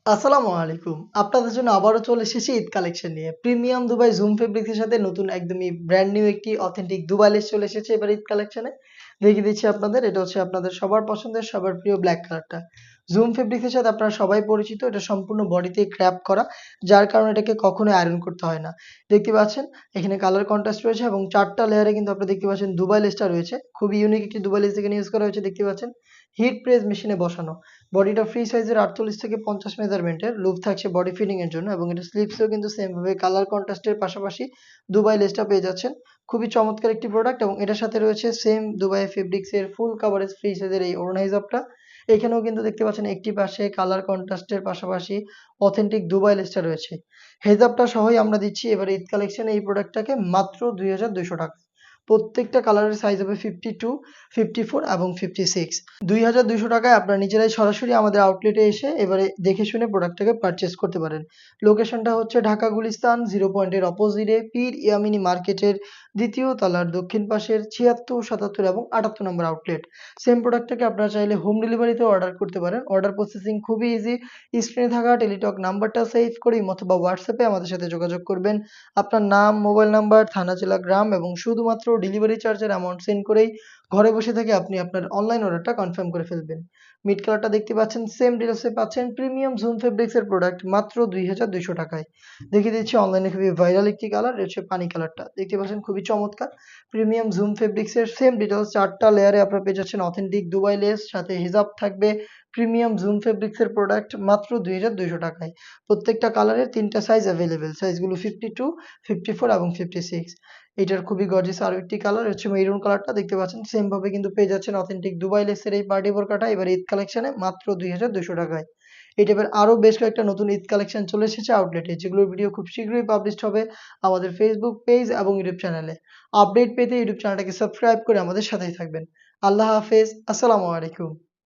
আসসালামু আলাইকুম। আপনাদের জন্য আবারও চলে এসেছি ঈদ কালেকশন নিয়ে। প্রিমিয়াম দুবাই জুম ফেব্রিক্স এর সাথে নতুন একদমই ব্র্যান্ড নিউ একটি অথেন্টিক দুবাই লেস চলে এসেছে এবার ঈদ কালেকশনে। দেখিয়ে দিচ্ছি আপনাদের। এটা হচ্ছে আপনাদের সবার পছন্দের, সবার প্রিয় ব্লাক কালারটা। জুম ফেব্রিক্স এর সাথে আপনারা সবাই পরিচিত। এটা সম্পূর্ণ বডিতেই ক্র্যাপ করা, যার কারণে এটাকে কখনোই আয়রন করতে হয় না। দেখতে পাচ্ছেন এখানে কালার কন্ট্রাস্ট রয়েছে এবং ৪ টা লেয়ারে কিন্তু আপনারা দেখতে পাচ্ছেন দুবাই লেসটা রয়েছে। খুবই ইউনিক একটি দুবাই লেস এখানে ইউজ করা হয়েছে দেখতে পাচ্ছেন। হিট প্রেস মেশিনে বসানো। বডিটা ফ্রি সাইজের ৪৮ থেকে ৫০ মেজারমেন্টের। লুপ থাকছে বডি ফিটিং এর জন্য এবং এটা স্লিভসেও কিন্তু সেম ভাবে কালার কন্ট্রাস্টের পাশাপাশি দুবাই লেসটা পেয়ে যাচ্ছেন। খুবই চমৎকার একটি প্রোডাক্ট এবং এটার সাথে রয়েছে সেম দুবাই ফেব্রিক্স এর ফুল কাভারেজ ফ্রি সাইজের এই ওড়না হিজাবটা। এখানেও কিন্তু দেখতে পাচ্ছেন একটি পাশে কালার কন্ট্রাস্টের পাশাপাশি অথেন্টিক দুবাই লেসটা রয়েছে। হেজাবটা সহই আমরা দিচ্ছি এবারে ঈদ কালেকশনে এই প্রোডাক্টটাকে মাত্র ৳২,২০০। প্রত্যেকটা কালারের সাইজ হবে 52, 54 এবং 56। ৳২,২০০ আপনারা নিজেরাই সরাসরি আমাদের আউটলেটে এসে এবারে দেখে শুনে প্রোডাক্টটাকে পারচেজ করতে পারেন। লোকেশনটা হচ্ছে ঢাকা গুলিস্তান 0 পয়েন্টের অপোজিটে পীর ইয়ামিনী মার্কেটের ২য় তলার দক্ষিণ পাশের ৭৬, ৭৭ এবং ৭৮ নম্বর আউটলেট। সেম প্রোডাক্টটাকে আপনারা চাইলে হোম ডেলিভারিতেও অর্ডার করতে পারেন। অর্ডার প্রসেসিং খুবই ইজি। স্ক্রিনে থাকা টেলিটক নাম্বারটা সেভ করে ইমো অথবা হোয়াটসঅ্যাপে আমাদের সাথে যোগাযোগ করবেন। আপনার নাম, মোবাইল নাম্বার, থানা, জেলা, গ্রাম এবং শুধুমাত্র ডেলিভারি চার্জের অ্যামাউন্ট সেন্ড করেই ঘরে বসে থেকে আপনি আপনার অনলাইন অর্ডারটা কনফার্ম করে ফেলবেন। মিড কালারটা দেখতে পাচ্ছেন সেম ডিটেইলসে পাচ্ছেন প্রিমিয়াম জুম ফেব্রিক্স এর প্রোডাক্ট মাত্র ৳২,২০০ দেখিয়ে দিচ্ছি অনলাইনে খুবই ভাইরাল একটি কালার, এটা হচ্ছে পানি কালারটা। দেখতে পাচ্ছেন খুবই চমৎকার। প্রিমিয়াম জুম ফেব্রিক্স এর সেম ডিটেইলস ৪ টা লেয়ারে আপনারা পেয়ে যাচ্ছেন অথেন্টিক দুবাই লেস, সাথে হিজাব থাকবে। প্রিমিয়াম জুম ফেব্রিক্স এর প্রোডাক্ট মাত্র ৳২,২০০। প্রত্যেকটা কালারের ৩ টা সাইজ এভেইলেবল। সাইজগুলো 52, 54 এবং 56। এটার খুবই গর্জিয়াস আরো একটি কালার হচ্ছে মেরুন কালারটা দেখতে পাচ্ছেন। সেম ভাবে কিন্তু পেয়ে যাচ্ছেন অথেন্টিক দুবাই লেসের এই পার্টি বোরকাটা এবার ঈদ কালেকশনে মাত্র ৳২,২০০। এই টাইপের আরো বেশ কয়েকটা নতুন ঈদ কালেকশন চলে এসেছে আউটলেটে, যেগুলোর ভিডিও খুব শীঘ্রই পাবলিশড হবে আমাদের ফেসবুক পেজ এবং ইউটিউব চ্যানেলে। আপডেট পেতে ইউটিউব চ্যানেলটাকে সাবস্ক্রাইব করে আমাদের সাথেই থাকবেন। আল্লাহ হাফেজ। আসসালামু আলাইকুম।